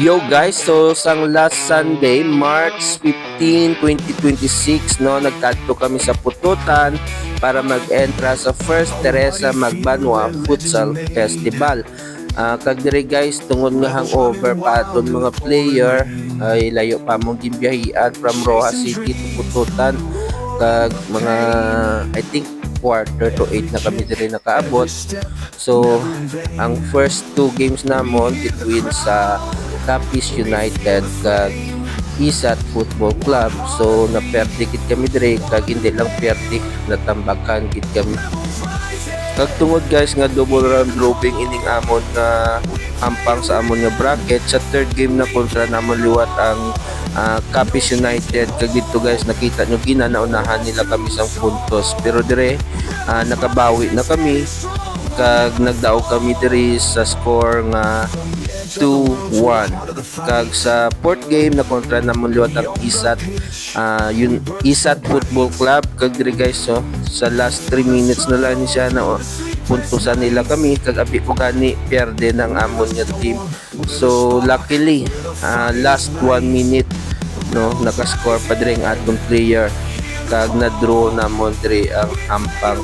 Yo guys, so sang last Sunday, March 15, 2026, no, nagkadto kami sa Pututan para mag-entra sa First Teresa Magbanwa Futsal Festival. Kag diri guys, tungod nga hangover pa aton mga player, ay layo pa mong gimbiyahian from Rojas City to Pututan. Kag mga, I think, quarter to 8 na kami diri nakaabot. So, ang first two games namon between sa Capiz United kag Isat Football Club. So naperde gid kami dire kag hindi lang perde, natambakan gid kami. Kag tungod guys nga double round robin ining amon nga ampang sa amon nga bracket, sa third game na kontra namon liwat ang Capiz United. Kag dito guys nakita nyo ginanaunahan nila kami sang puntos, pero dire nakabawi na kami kag nagdaog kami diri sa score nga 2-1. Kag sa fourth game na kontra namon liwat ang yun Isat Football Club. Kag diri guys, so sa last 3 minutes na lang siya na puntusan nila kami, kag abi ko gani pierde ng amon nga team. So luckily last 1 minute, no, nakascore pa diri ang atong player kag na-draw namon diri ang ampang.